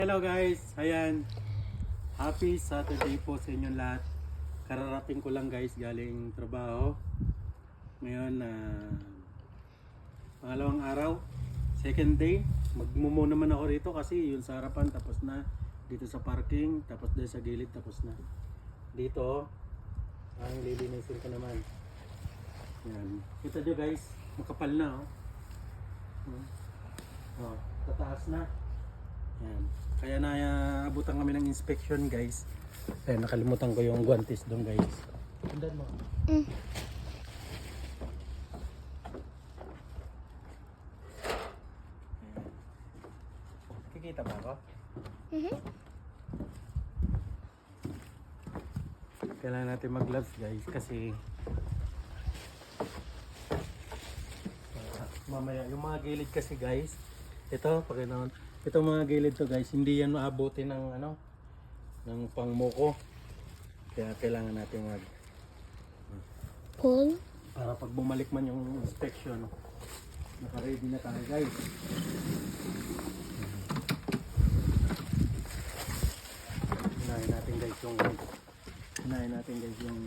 Hello guys, ayan. Happy Saturday po sa inyong lahat. Kararating ko lang guys galing trabaho. Ngayon pangalawang araw, second day. Magmumo naman ako rito kasi yung sa harapan tapos na. Dito sa parking, tapos doon sa gilid tapos na. Dito, ang lilinisin ko naman. Yan. Kita nyo guys, makapal na oh. Oh, tataas na. Yan. Kaya naabutan kami ng inspection guys. Kaya nakalimutan ko yung guantes doon guys. Andan mo. Kikita ba ako? Kailangan natin mag-gloves guys kasi mamaya yung mga gilid kasi guys. Ito, Panginoon. Itong mga gilid to guys, hindi yan maabuti ng ng pangmuko. Kaya kailangan natin pull para pag bumalik man yung inspection, naka-ready na tayo guys. Unahin natin guys yung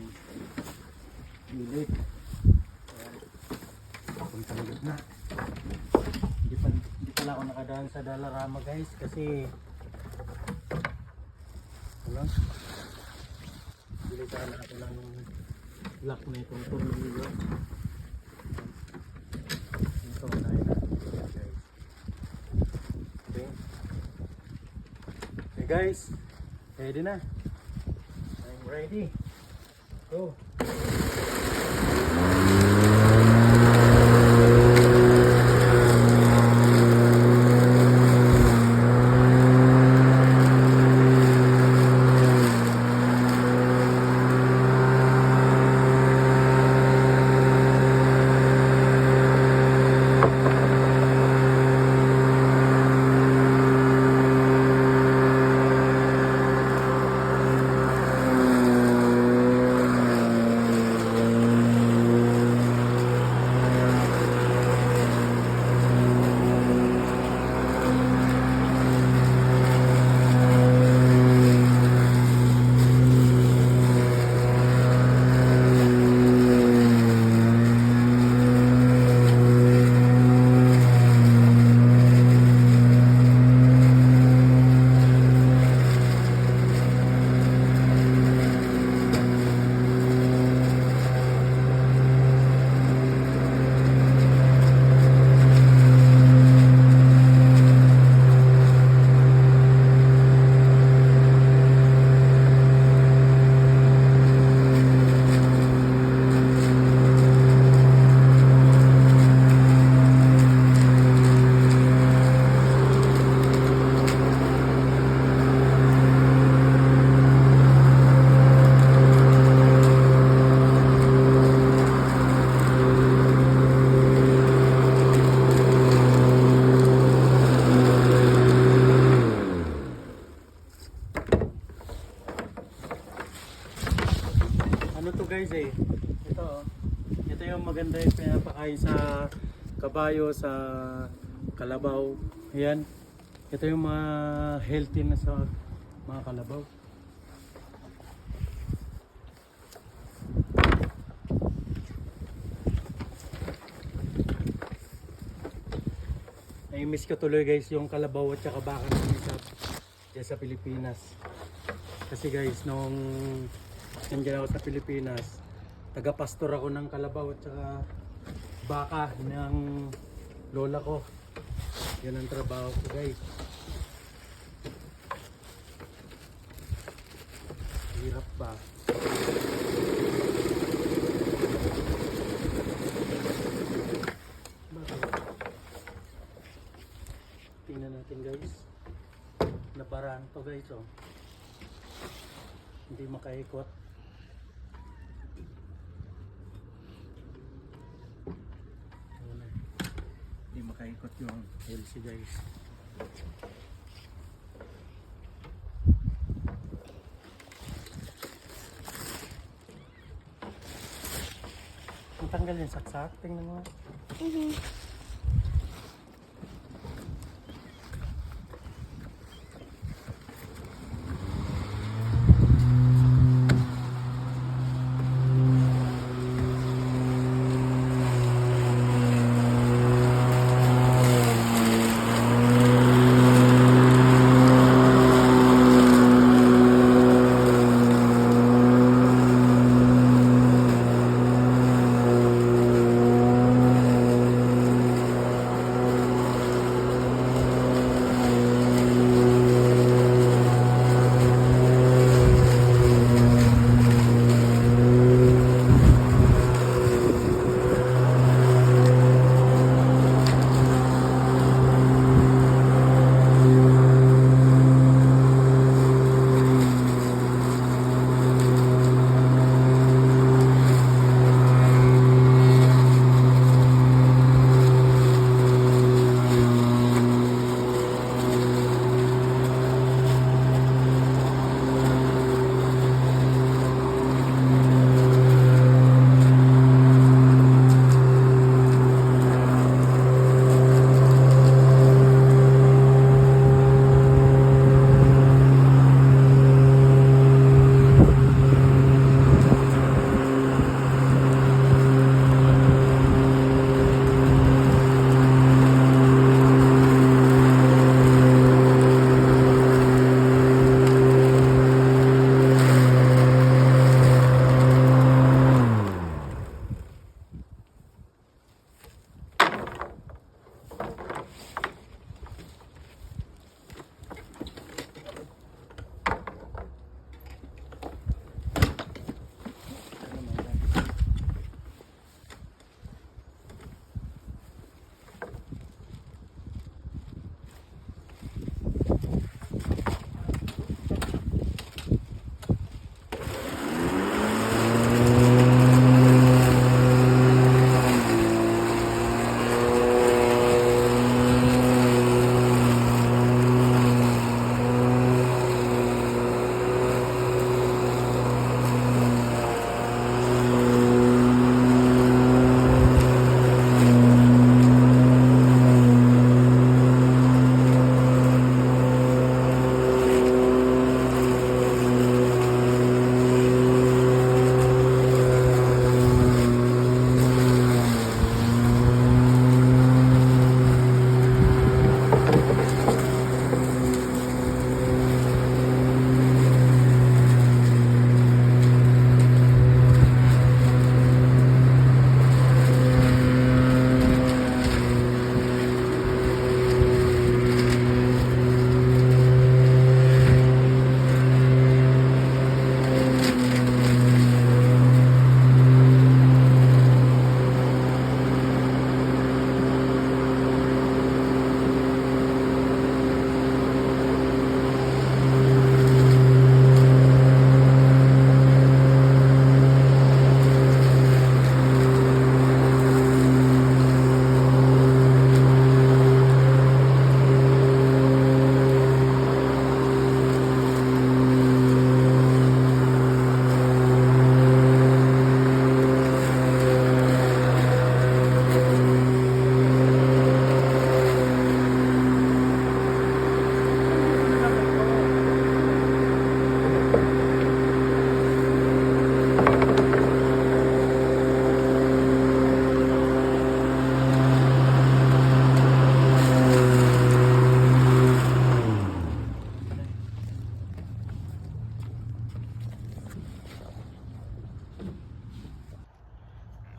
gilid. Puntang gitna. Hindi pala ako nakadaan sa Dalarama guys kasi bilisan natin lang lock na itong tornilyo. Ito na guys. Okay guys, ready na. I'm ready. Go. Ano to guys ito yung maganda yung pinapakain sa kabayo, sa kalabaw. Ayan, ito yung mga healthy na sa mga kalabaw. Nai-miss ko tuloy guys yung kalabaw at saka baka namin sa Pilipinas. Kasi guys, nung nandiyan ako sa Pilipinas, taga-pastor ako ng kalabaw at saka baka ng lola ko. Yan ang trabaho ko guys. Hirap ba? Tingnan natin guys. Nabaraan to guys oh. Hindi makaikot. Hindi makaikot yung LC guys. Ang tanggal yung saksak. Tingnan mo.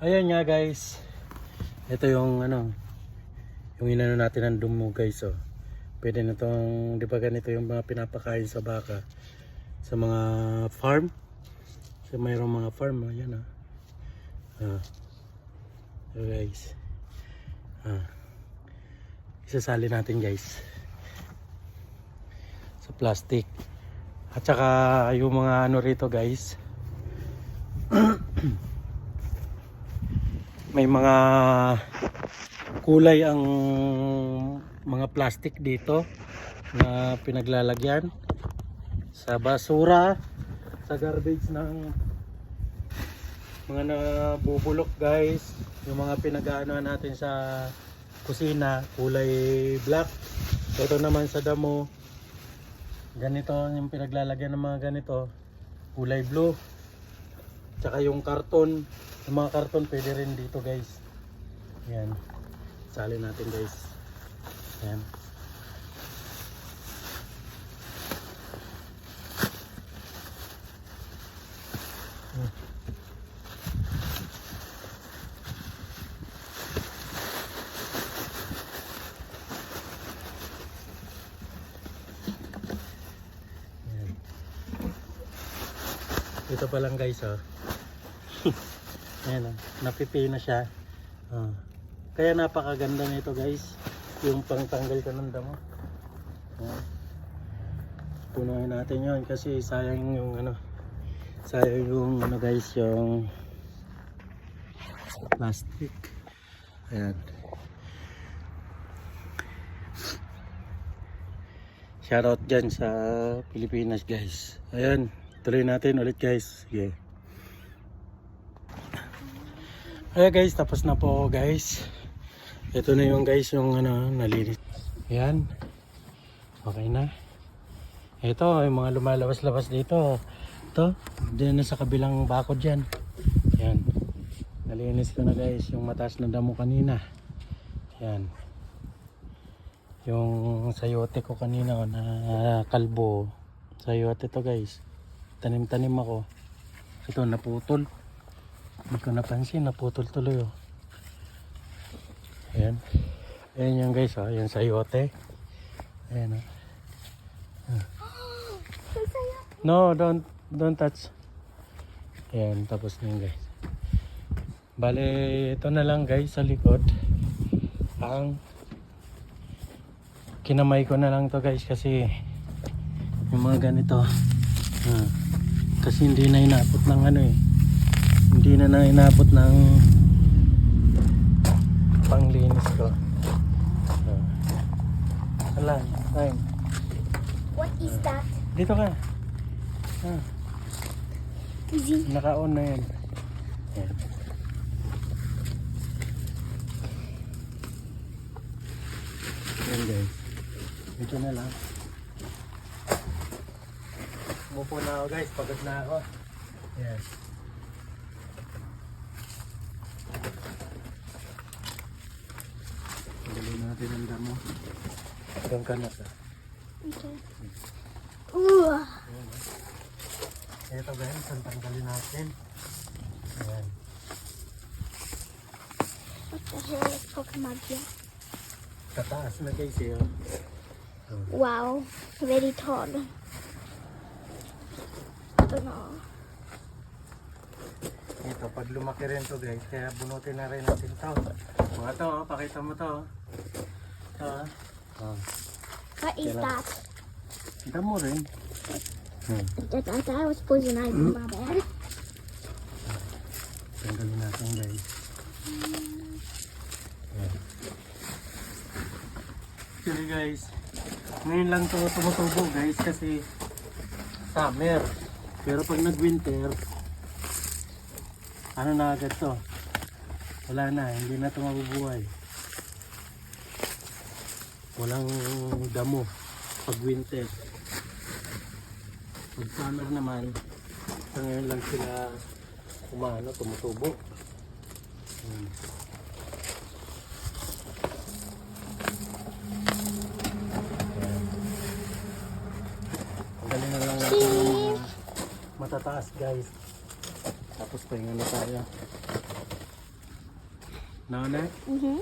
Ayan nga guys. Ito yung ano, yung inano natin ng dumo guys. Oh. Pwede na itong, di ba ganito yung mga pinapakain sa baka sa mga farm. So mayroong mga farm. Ayan ah. So guys. Isasali natin guys sa plastic. At saka yung mga ano rito guys. May mga kulay ang mga plastic dito na pinaglalagyan sa basura, sa garbage ng mga nabubulok guys. Yung mga pinag-aano natin sa kusina, kulay black. Ito naman sa damo, ganito yung pinaglalagyan ng mga ganito, kulay blue. Tsaka yung karton, yung mga karton pwede rin dito guys. Yan, sali natin guys. Yan. Ito pa lang guys oh. Ayan oh, napipi na siya. Kaya napakaganda nito guys, yung pangtanggal ka ng damo. Punuin natin yon kasi sayang yung ano, sayang yung ano guys, yung plastic. Ayan. Shoutout dyan sa Pilipinas guys. Ayan, tuloy natin ulit guys. Yeah. Ayan guys, tapos na po guys. Ito na yung guys, yung ano, nalinis. Ayan. Okay na. Ito, yung mga lumalabas-labas dito. Ito, dyan na sa kabilang bakod dyan. Ayan. Nalinis ko na guys, yung mataas na damo kanina. Ayan. Yung sayote ko kanina na kalbo. Sayote to guys. Tanim-tanim ako. Ito, naputol. Hindi ko napansin, naputol tuloy oh. Ayan. Ayan yung guys oh, yung sayote. Ayan oh. No, don't touch. Ayan, tapos na yun guys. Bale, ito na lang guys sa likod. Ang kinamay ko na lang to guys kasi yung mga ganito. Kasi hindi na inabot ng ano eh. Hindi na inabot ng panglinis ko. Hala, time. What is that? Dito ka. Easy. Naka-on na yan. Yan. Yan guys. Dito na lang. Umupo na ako guys. Pagod na ako. Yan. Dali natin ang damo. Hanggang ka na ka. Okay. Ito guys, ang tanggalin natin. Ayan. What the hell is Pokemon here? Tataas na guys eh. Wow, very tall. Ito na. Ito, pag lumaki rin to guys, kaya bunutin na rin natin to. Mga to, pakita mo to. Ito What is that? Kita mo rin. That was poisonized. My bad. Tanggalin natin guys. Actually guys, ngayon lang to tumutubo guys kasi summer. Pero pag nag-winter, ano na agad to? Wala na, hindi na ito mabubuhay. Walang damo pag winter. Pag summer naman, sa ngayon lang sila tumutubo. Galing na lang natin yung matataas guys. Tapos pahinga na tayo. Nauna? Mm-hmm.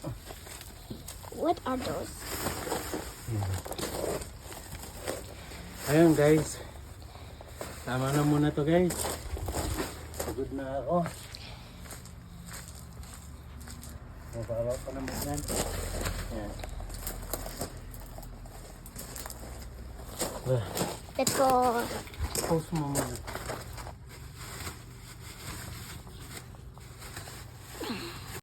Ah. What are those? Ayun guys. Tama na muna to guys. Pagod na ako. Mabawa pa naman yan. Yan. Let's go. Pause mo muna.